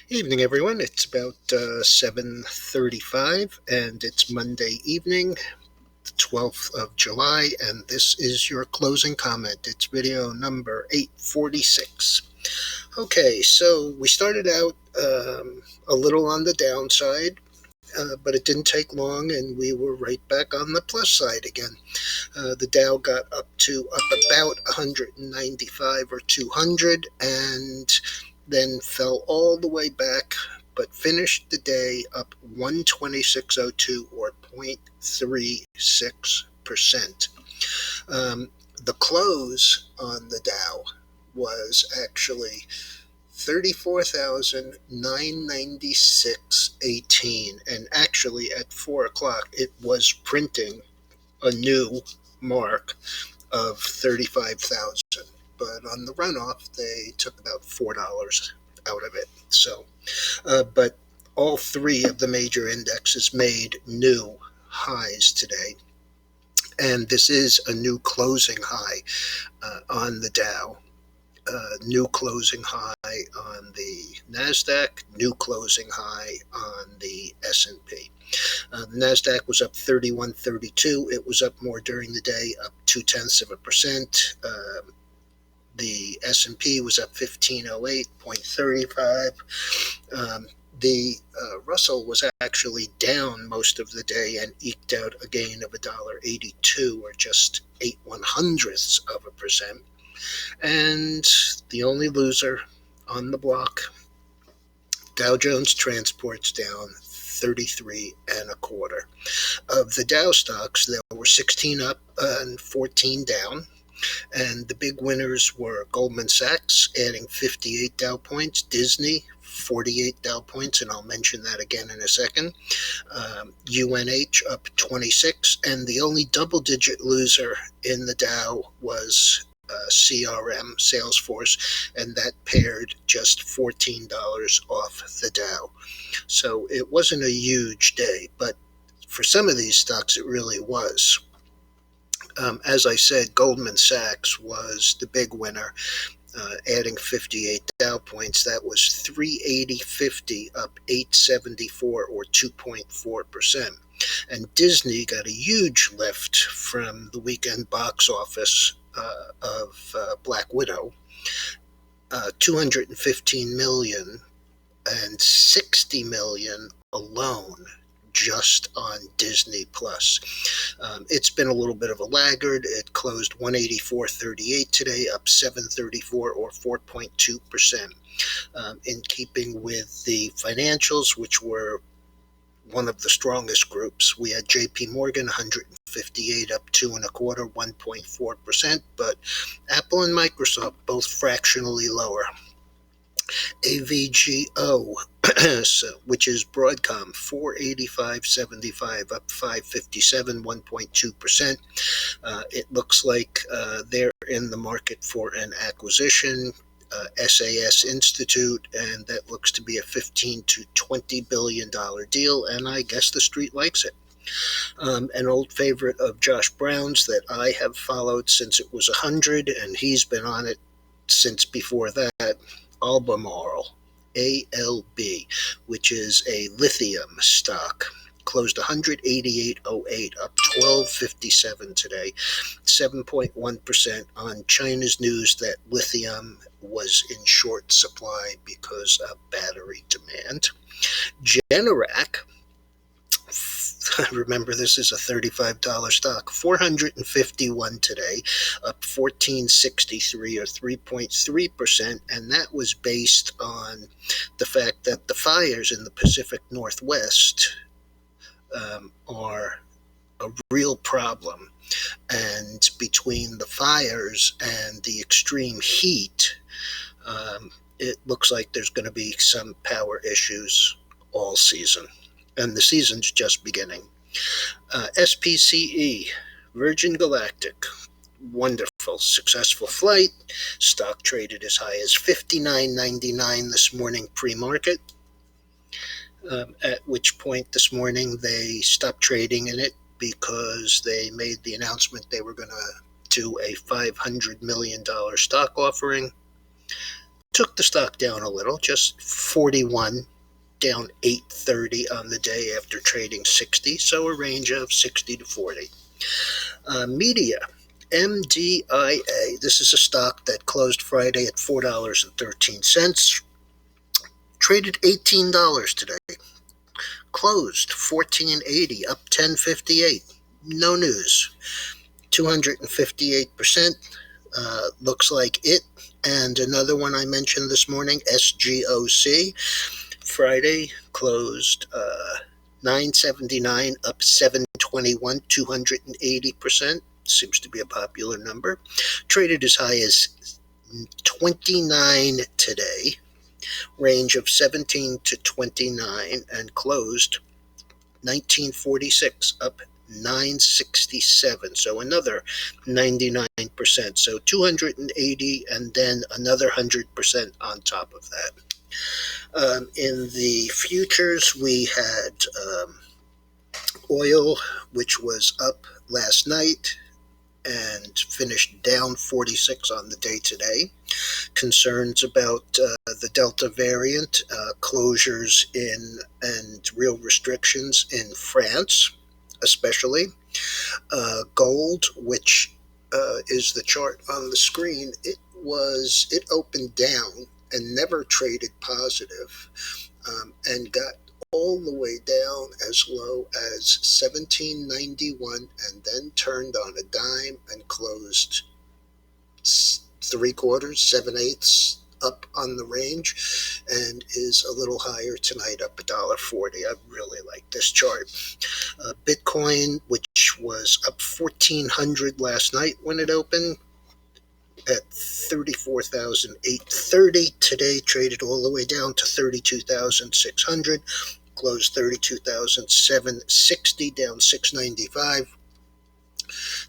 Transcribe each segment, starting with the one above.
Evening, everyone. It's about 7:35, and it's Monday evening, the 12th of July, and this is your closing comment. It's video number 846. Okay, so we started out a little on the downside, but it didn't take long, and we were right back on the plus side again. The Dow got up about 195 or 200, and then fell all the way back, but finished the day up 126.02 or 0.36%. The close on the Dow was actually 34,996.18, and actually at 4 o'clock it was printing a new mark of 35,000. But on the runoff, they took about $4 out of it. So, but all three of the major indexes made new highs today. And this is a new closing high on the Dow. New closing high on the NASDAQ, new closing high on the S&P. The NASDAQ was up 31.32. It was up more during the day, up 0.2%. The S&P was up 1508.35. The Russell was actually down most of the day and eked out a gain of $1.82, or just 0.08%. And the only loser on the block, Dow Jones Transport's down 33.25. Of the Dow stocks, there were 16 up and 14 down. And the big winners were Goldman Sachs adding 58 Dow points, Disney 48 Dow points, and I'll mention that again in a second. UNH up 26, and the only double-digit loser in the Dow was CRM, Salesforce, and that paired just $14 off the Dow. So it wasn't a huge day, but for some of these stocks it really was. As I said, Goldman Sachs was the big winner, adding 58 Dow points. That was 380.50, up 874, or 2.4%. And Disney got a huge lift from the weekend box office of Black Widow, 215 million and 60 million alone just on Disney Plus. It's been a little bit of a laggard. It closed 184.38 today, up 734, or 4.2%. In keeping with the financials, which were one of the strongest groups, we had JP Morgan 158, up 2.25, 1.4%, but Apple and Microsoft both fractionally lower. AVGO, which is Broadcom, 485.75, up 557, 1.2%. It looks like they're in the market for an acquisition, SAS Institute, and that looks to be a $15 to $20 billion deal, and I guess the street likes it. An old favorite of Josh Brown's that I have followed since it was 100, and he's been on it since before that, Albemarle, ALB, which is a lithium stock, closed 188.08, up 12.57 today, 7.1% on China's news that lithium was in short supply because of battery demand. Generac, remember this is a $35 stock, 451 today, up 14.63, or 3.3%, and that was based on the fact that the fires in the Pacific Northwest are a real problem, and between the fires and the extreme heat, it looks like there's going to be some power issues all season. And the season's just beginning. SPCE, Virgin Galactic, wonderful, successful flight. Stock traded as high as $59.99 this morning pre-market, at which point this morning they stopped trading in it because they made the announcement they were going to do a $500 million stock offering. took the stock down a little, just 41, down 830 on the day after trading 60, so a range of 60 to 40. Media, MDIA. This is a stock that closed Friday at $4.13. Traded $18 today. Closed $14.80, up $10.58. No news. 258%. Looks like it. And another one I mentioned this morning, SGOC. Friday closed $9.79, up $7.21, 280%. Seems to be a popular number. Traded as high as 29 today, range of 17 to 29, and closed 1946, up 967, so another 99%. So 280 and then another 100% on top of that. In the futures, we had oil, which was up last night and finished down 46 on the day today. Concerns about the Delta variant, closures in and real restrictions in France, especially. Gold, which is the chart on the screen, it opened down and never traded positive, and got all the way down as low as 1791, and then turned on a dime and closed 3/4, 7/8 up on the range, and is a little higher tonight, up $1.40. I really like this chart. Bitcoin, which was up 1,400 last night when it opened, at 34,830. Today traded all the way down to 32,600. Closed 32,760, down 695.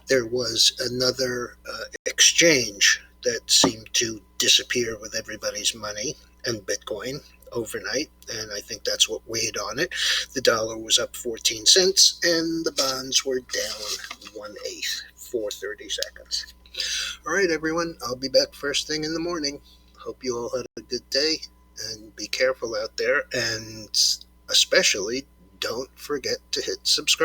There was another exchange that seemed to disappear with everybody's money and Bitcoin overnight, and I think that's what weighed on it. The dollar was up 14 cents, and the bonds were down 1/8 for 30 seconds. All right, everyone, I'll be back first thing in the morning. Hope you all had a good day, and be careful out there, and especially don't forget to hit subscribe.